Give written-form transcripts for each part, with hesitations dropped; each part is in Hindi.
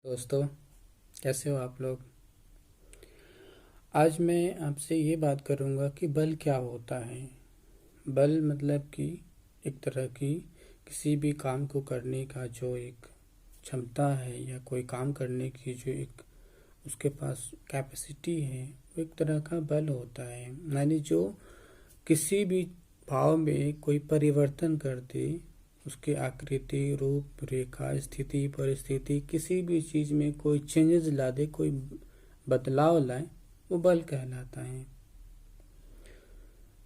दोस्तों, कैसे हो आप लोग। आज मैं आपसे ये बात करूँगा कि बल क्या होता है। बल मतलब कि एक तरह की किसी भी काम को करने का जो एक क्षमता है या कोई काम करने की जो एक उसके पास कैपेसिटी है, वो एक तरह का बल होता है। यानी जो किसी भी भाव में कोई परिवर्तन कर दे, उसकी आकृति, रूप, रेखा, स्थिति, परिस्थिति, किसी भी चीज़ में कोई चेंजेस ला दे, कोई बदलाव लाए, वो बल कहलाता है।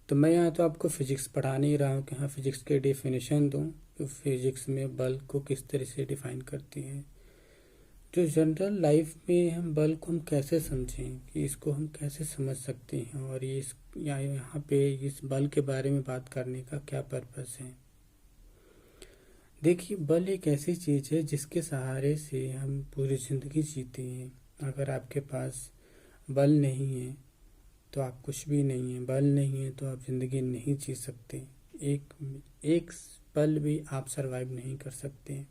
तो मैं यहाँ तो आपको फिजिक्स पढ़ा नहीं रहा हूँ कि हाँ फिजिक्स के डेफिनेशन दूँ कि फिजिक्स में बल को किस तरह से डिफाइन करती है। जो जनरल लाइफ में हम बल को हम कैसे समझें, कि इसको हम कैसे समझ सकते हैं, और ये यहाँ पे इस बल के बारे में बात करने का क्या पर्पस है। देखिए, बल एक ऐसी चीज़ है जिसके सहारे से हम पूरी ज़िंदगी जीते हैं। अगर आपके पास बल नहीं है तो आप कुछ भी नहीं है, बल नहीं है तो आप ज़िंदगी नहीं जी सकते। एक एक पल भी आप सरवाइव नहीं कर सकते।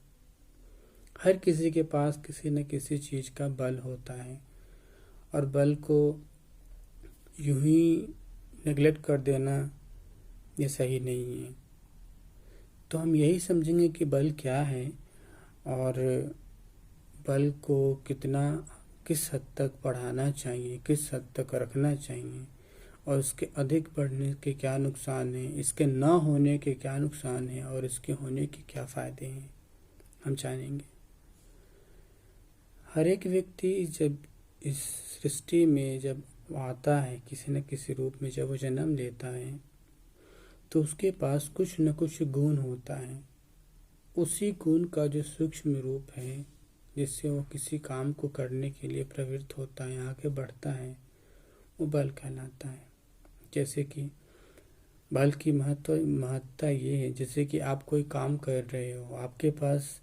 हर किसी के पास किसी न किसी चीज़ का बल होता है, और बल को यूं ही नेगलेक्ट कर देना ये सही नहीं है। तो हम यही समझेंगे कि बल क्या है, और बल को किस हद तक बढ़ाना चाहिए, किस हद तक रखना चाहिए, और इसके अधिक बढ़ने के क्या नुकसान हैं, इसके न होने के क्या नुकसान हैं, और इसके होने के क्या फ़ायदे हैं, हम जानेंगे। हर एक व्यक्ति जब इस सृष्टि में जब आता है, किसी न किसी रूप में जब वो जन्म लेता है, तो उसके पास कुछ न कुछ गुण होता है। उसी गुण का जो सूक्ष्म रूप है, जिससे वो किसी काम को करने के लिए प्रवृत्त होता है, आगे बढ़ता है, वो बल कहलाता है। जैसे कि बल की महत्ता ये है, जैसे कि आप कोई काम कर रहे हो, आपके पास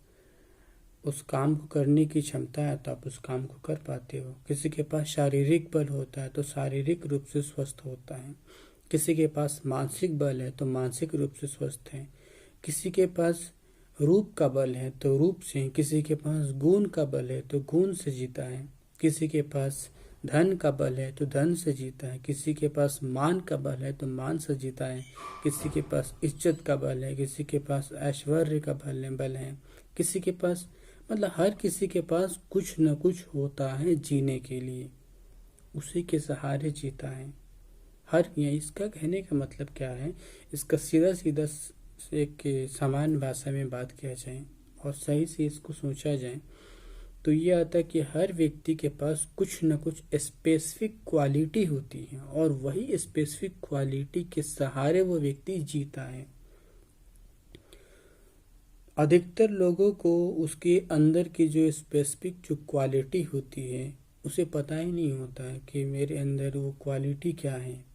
उस काम को करने की क्षमता है तो आप उस काम को कर पाते हो। किसी के पास शारीरिक बल होता है तो शारीरिक रूप से स्वस्थ होता है। किसी के पास मानसिक बल है तो मानसिक रूप से स्वस्थ है। किसी के पास रूप का बल है तो रूप से, किसी के पास गुण का बल है तो गुण से जीता है। किसी के पास धन का बल है तो धन से जीता है। किसी के पास मान का बल है तो मान से जीता है। किसी के पास इज्जत का बल है, किसी के पास ऐश्वर्य का बल है, किसी के पास, मतलब हर किसी के पास कुछ न कुछ होता है जीने के लिए, उसी के सहारे जीता है। इसका कहने का मतलब क्या है, इसका सीधा सीधा एक सामान्य भाषा में बात किया जाए और सही से इसको सोचा जाए तो ये आता है कि हर व्यक्ति के पास कुछ न कुछ स्पेसिफिक क्वालिटी होती है, और वही स्पेसिफिक क्वालिटी के सहारे वो व्यक्ति जीता है। अधिकतर लोगों को उसके अंदर की जो स्पेसिफिक जो क्वालिटी होती है उसे पता ही नहीं होता है कि मेरे अंदर वो क्वालिटी क्या है।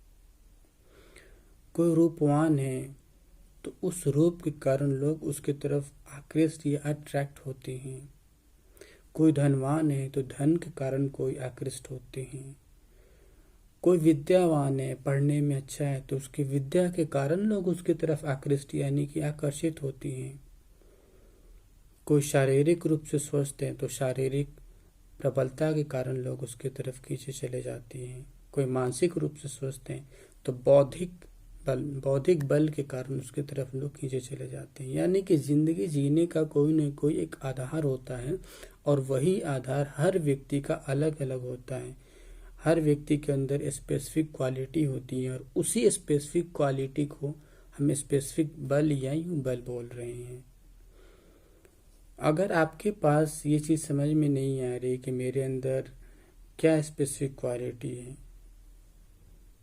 कोई रूपवान है तो उस रूप के कारण लोग उसकी तरफ आकृष्ट या अट्रैक्ट होते हैं। कोई धनवान है तो धन के कारण कोई आकृष्ट होते हैं। कोई विद्यावान है, पढ़ने में अच्छा है, तो उसकी विद्या के कारण लोग उसकी तरफ आकृष्ट यानी कि आकर्षित होते हैं। कोई शारीरिक रूप से स्वस्थ है तो शारीरिक प्रबलता के कारण लोग उसकी तरफ खींचे चले जाते हैं। कोई मानसिक रूप से स्वस्थ है तो बौद्धिक बल के कारण उसकी तरफ लोग खींचे चले जाते हैं। यानी कि जिंदगी जीने का कोई न कोई एक आधार होता है, और वही आधार हर व्यक्ति का अलग अलग होता है। हर व्यक्ति के अंदर स्पेसिफिक क्वालिटी होती है, और उसी स्पेसिफिक क्वालिटी को हम स्पेसिफिक बल या यूं बल बोल रहे हैं। अगर आपके पास ये चीज़ समझ में नहीं आ रही कि मेरे अंदर क्या स्पेसिफिक क्वालिटी है,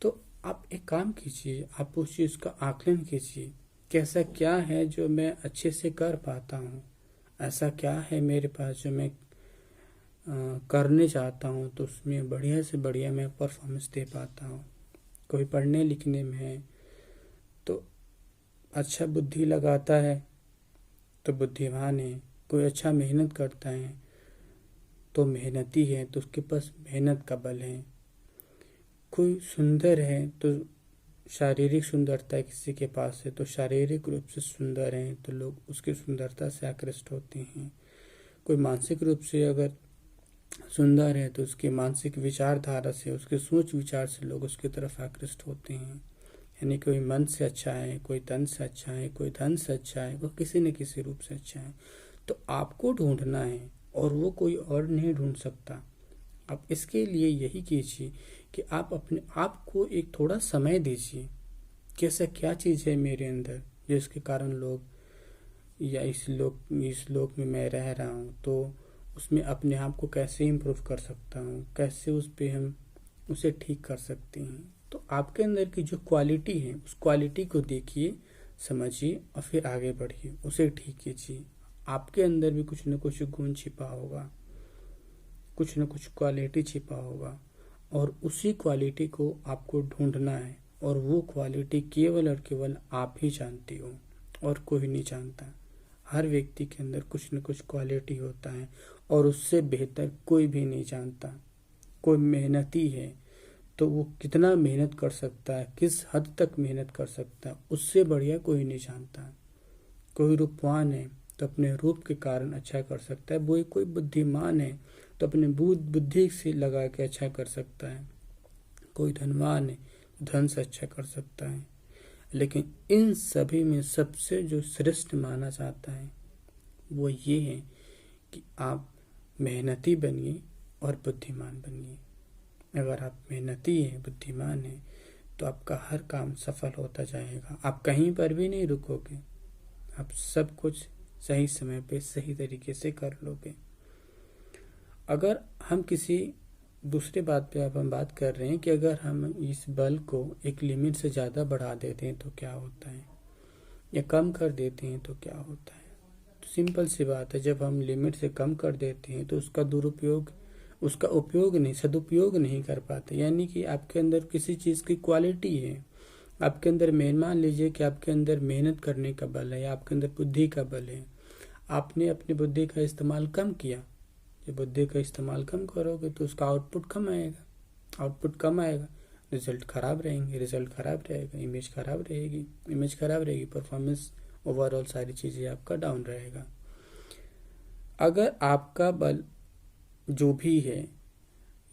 तो आप एक काम कीजिए, आप उस चीज़ का आकलन कीजिए कि ऐसा क्या है जो मैं अच्छे से कर पाता हूँ, ऐसा क्या है मेरे पास जो मैं करने चाहता हूँ तो उसमें बढ़िया से बढ़िया मैं परफॉर्मेंस दे पाता हूँ। कोई पढ़ने लिखने में है तो अच्छा बुद्धि लगाता है तो बुद्धिमान है। कोई अच्छा मेहनत करता है तो मेहनती है, तो उसके पास मेहनत का बल है। कोई सुंदर है तो शारीरिक सुंदरता किसी के पास है तो शारीरिक रूप से सुंदर है तो लोग उसकी सुंदरता से आकृष्ट होते हैं। कोई मानसिक रूप से अगर सुंदर है तो उसके मानसिक विचारधारा से, उसके सोच विचार से लोग उसकी तरफ आकृष्ट होते हैं। यानी कोई मन से अच्छा है, कोई तन से अच्छा है, कोई धन से अच्छा है, वो किसी न किसी रूप से अच्छा है। तो आपको ढूंढना है और वो कोई और नहीं ढूंढ सकता। आप इसके लिए यही कीजिए कि आप अपने आप को एक थोड़ा समय दीजिए कि ऐसा क्या चीज़ है मेरे अंदर जिसके कारण लोग, या इस लोक में मैं रह रहा हूँ, तो उसमें अपने आप को कैसे इम्प्रूव कर सकता हूँ, कैसे उस पे हम उसे ठीक कर सकते हैं। तो आपके अंदर की जो क्वालिटी है उस क्वालिटी को देखिए, समझिए और फिर आगे बढ़िए, उसे ठीक कीजिए। आपके अंदर भी कुछ न कुछ गुण छिपा होगा, कुछ न कुछ क्वालिटी छिपा होगा, और उसी क्वालिटी को आपको ढूंढना है। और वो क्वालिटी केवल और केवल आप ही जानती हो और कोई नहीं जानता। हर व्यक्ति के अंदर कुछ न कुछ क्वालिटी होता है और उससे बेहतर कोई भी नहीं जानता। कोई मेहनती है तो वो कितना मेहनत कर सकता है, किस हद तक मेहनत कर सकता है, उससे बढ़िया कोई नहीं जानता। कोई रूपवान है तो अपने रूप के कारण अच्छा कर सकता है, वो कोई बुद्धिमान है तो अपने बुद्धि से लगा के अच्छा कर सकता है। कोई धनवान है धन से अच्छा कर सकता है। लेकिन इन सभी में सबसे जो श्रेष्ठ माना जाता है वो ये है कि आप मेहनती बनिए और बुद्धिमान बनिए। अगर आप मेहनती हैं, बुद्धिमान हैं, तो आपका हर काम सफल होता जाएगा। आप कहीं पर भी नहीं रुकोगे, आप सब कुछ सही समय पे सही तरीके से कर लोगे। अगर हम किसी दूसरे बात पे अब हम बात कर रहे हैं कि अगर हम इस बल को एक लिमिट से ज़्यादा बढ़ा देते हैं तो क्या होता है, या कम कर देते हैं तो क्या होता है। तो सिंपल सी बात है, जब हम लिमिट से कम कर देते हैं तो उसका उपयोग नहीं, सदुपयोग नहीं कर पाते। यानी कि आपके अंदर किसी चीज़ की क्वालिटी है, आपके अंदर मान लीजिए कि आपके अंदर मेहनत करने का बल है या आपके अंदर बुद्धि का बल है, आपने अपनी बुद्धि का इस्तेमाल कम किया। जब बुद्धि का इस्तेमाल कम करोगे तो उसका आउटपुट कम आएगा, रिजल्ट खराब रहेगा, इमेज खराब रहेगी, परफॉर्मेंस ओवरऑल सारी चीज़ें आपका डाउन रहेगा। अगर आपका बल जो भी है,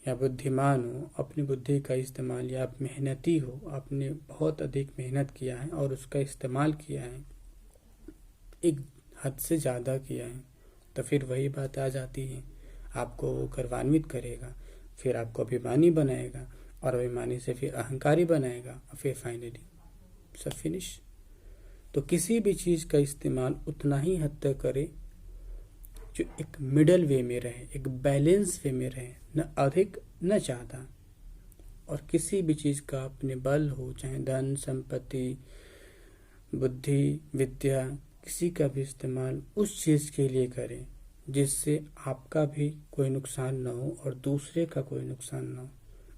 या बुद्धिमान हो, अपनी बुद्धि का इस्तेमाल, या आप मेहनती हो, आपने बहुत अधिक मेहनत किया है और उसका इस्तेमाल किया है, एक हद से ज़्यादा किया है, तो फिर वही बात आ जाती है, आपको वो गर्वान्वित करेगा, फिर आपको अभिमानी बनाएगा, और अभिमानी से फिर अहंकारी बनाएगा, और फिर फाइनली सब फिनिश। तो किसी भी चीज़ का इस्तेमाल उतना ही हद तक करे जो एक मिडल वे में रहे, एक बैलेंस वे में रहे, न अधिक न ज़्यादा। और किसी भी चीज़ का अपने बल हो, चाहे धन संपत्ति बुद्धि विद्या, किसी का भी इस्तेमाल उस चीज़ के लिए करें जिससे आपका भी कोई नुकसान न हो और दूसरे का कोई नुकसान न हो।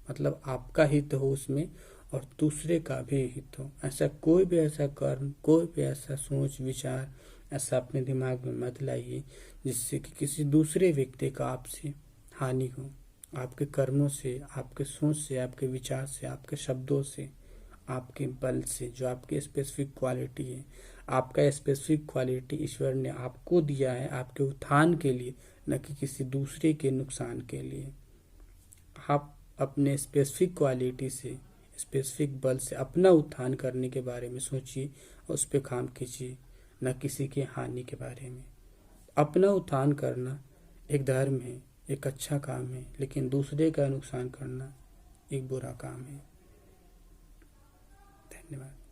मतलब आपका हित हो उसमें और दूसरे का भी हित हो। ऐसा कोई भी ऐसा कर्म, कोई भी ऐसा सोच विचार ऐसा अपने दिमाग में मत लाइए जिससे कि किसी दूसरे व्यक्ति का आपसे हानि हो। आपके कर्मों से, आपके सोच से, आपके विचार से, आपके शब्दों से, आपके बल से, जो आपकी स्पेसिफिक क्वालिटी है, आपका स्पेसिफिक क्वालिटी ईश्वर ने आपको दिया है आपके उत्थान के लिए, न कि किसी दूसरे के नुकसान के लिए। आप अपने स्पेसिफिक क्वालिटी से, स्पेसिफिक बल से अपना उत्थान करने के बारे में सोचिए और उस पर काम कीजिए, न किसी की हानि के बारे में। अपना उत्थान करना एक धर्म है, एक अच्छा काम है, लेकिन दूसरे का नुकसान करना एक बुरा काम है। धन्यवाद।